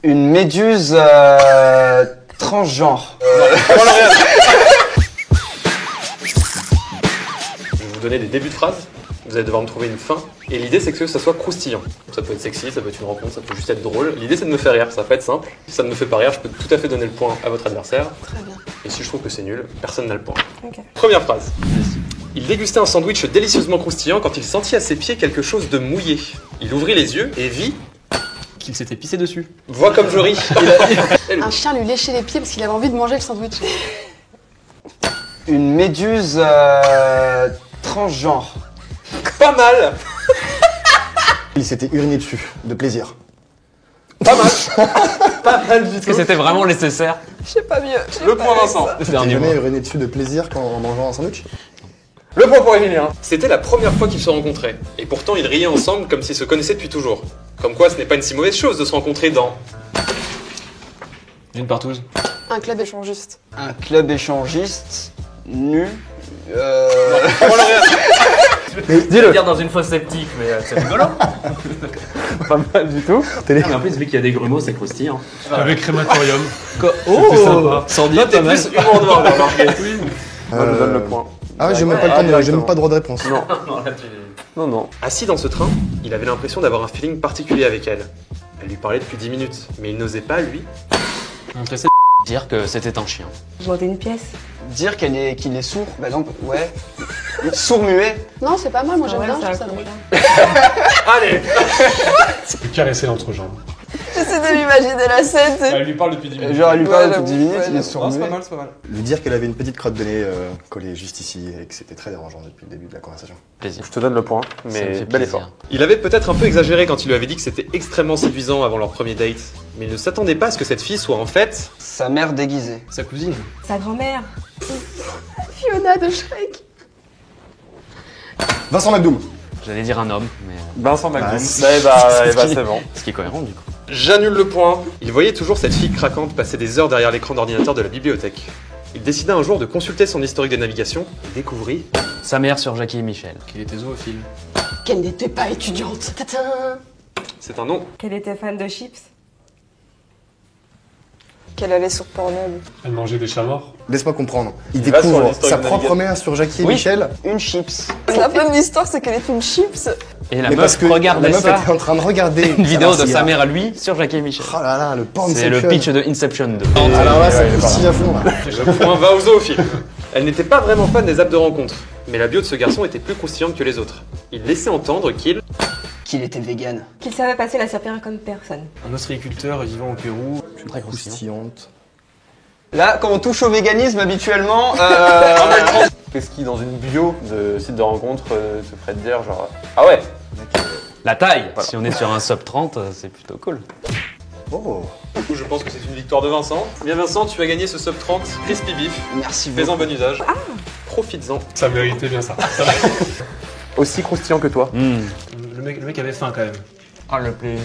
Une méduse transgenre. Je vais vous donner des débuts de phrases. Vous allez devoir me trouver une fin. Et l'idée, c'est que ça soit croustillant. Ça peut être sexy, ça peut être une rencontre, ça peut juste être drôle. L'idée, c'est de me faire rire. Ça va pas être simple. Si ça ne me fait pas rire, je peux tout à fait donner le point à votre adversaire. Très bien. Et si je trouve que c'est nul, personne n'a le point. Ok. Première phrase. Il dégustait un sandwich délicieusement croustillant quand il sentit à ses pieds quelque chose de mouillé. Il ouvrit les yeux et vit... Qu'il s'était pissé dessus. Vois comme je ris. Un chien lui léchait les pieds parce qu'il avait envie de manger le sandwich. Une méduse transgenre. Pas mal. Il s'était uriné dessus, de plaisir. Pas mal. Pas mal du Est-ce que tout. c'était vraiment nécessaire? Je sais pas mieux. Le point Vincent. Tu t'es jamais uriné dessus de plaisir en mangeant un sandwich? Le point pour Emilien. C'était la première fois qu'ils se rencontraient. Et pourtant, ils riaient ensemble comme s'ils se connaissaient depuis toujours. Comme quoi, ce n'est pas une si mauvaise chose de se rencontrer dans... Une partouze. Un club échangiste. Un club échangiste nu. Dis-le. Dire dans une fosse sceptique, mais c'est rigolo. Pas mal du tout. Mais en plus, vu qu'il y a des grumeaux, c'est croustillant. Avec crématorium. Oh, sans dire T'es pas mal. plus humour noir, j'ai remarqué. Oui. Moi, je vous donne le point. Ah ouais, j'ai même pas le temps, j'ai même pas droit de réponse. Non. Non, là, tu... Non, non. Assis dans ce train, il avait l'impression d'avoir un feeling particulier avec elle. Elle lui parlait depuis 10 minutes, mais il n'osait pas, lui. Montrer ses dire que c'était un chien. Monter une pièce. Dire qu'il est sourd, par exemple, ouais. Sourd-muet. Non, c'est pas mal, moi j'aime bien, je trouve ça drôle. Allez. Caresser l'entrejambe. J'essaie de m'imaginer la scène, Elle lui parle depuis 10 minutes. Genre, elle lui parle Ouais, depuis 10 minutes, il est Non, c'est sourd-muet. pas mal, c'est pas mal. Lui dire qu'elle avait une petite crotte de nez collée juste ici et que c'était très dérangeant depuis le début de la conversation. Plaisir. Je te donne le point, Ça me mais fait bel plaisir. effort. Il avait peut-être un peu exagéré quand il lui avait dit que c'était extrêmement séduisant avant leur premier date. Mais il ne s'attendait pas à ce que cette fille soit en fait... Sa mère déguisée. Sa cousine. Sa grand-mère. Fiona de Shrek. Vincent McDoom. J'allais dire un homme, mais Vincent McDoom. c'est bon. ce qui est cohérent du coup. J'annule le point. Il voyait toujours cette fille craquante passer des heures derrière l'écran d'ordinateur de la bibliothèque. Il décida un jour de consulter son historique de navigation et découvrit... Sa mère sur Jackie et Michel. Qu'il était zoophile. Qu'elle n'était pas étudiante. Tadam. C'est un nom. Qu'elle était fan de chips. Qu'elle allait sur Pornhub. Elle mangeait des chats morts. Laisse-moi comprendre. Il Il va sur découvre l'historique sa de propre navigation. mère sur Jackie et Oui. Michel. Une chips. La fin de l'histoire, c'est qu'elle est une chips. Et la Mais parce meuf que regardait la meuf ça. était en train de regarder Une vidéo de savoir s'il y a- sa mère à lui sur Jackie et Michel. Oh là là, le porn C'est le pitch de Inception 2. Alors là, ça croustille à fond là. Le point va aux zoophiles. Elle n'était pas vraiment fan des apps de rencontre, mais la bio de ce garçon était plus croustillante que les autres. Il laissait entendre qu'il... Qu'il était vegan. Qu'il savait passer la serpillière comme personne. Un ostréiculteur vivant au Pérou. Très croustillant. Croustillante. Là, quand on touche au véganisme, habituellement, Qu'est-ce qui, dans une bio de site de rencontre, te ferait te dire genre... Ah ouais. La taille. Si on est sur un sub 30, c'est plutôt cool. Oh. Du coup, je pense que c'est une victoire de Vincent. Bien Vincent, tu as gagné ce sub 30 Crispy Beef. merci beaucoup. Fais-en bon usage. Profites-en. Ça méritait bien ça. Aussi croustillant que toi. Le mec avait faim quand même. Ah le plaisir.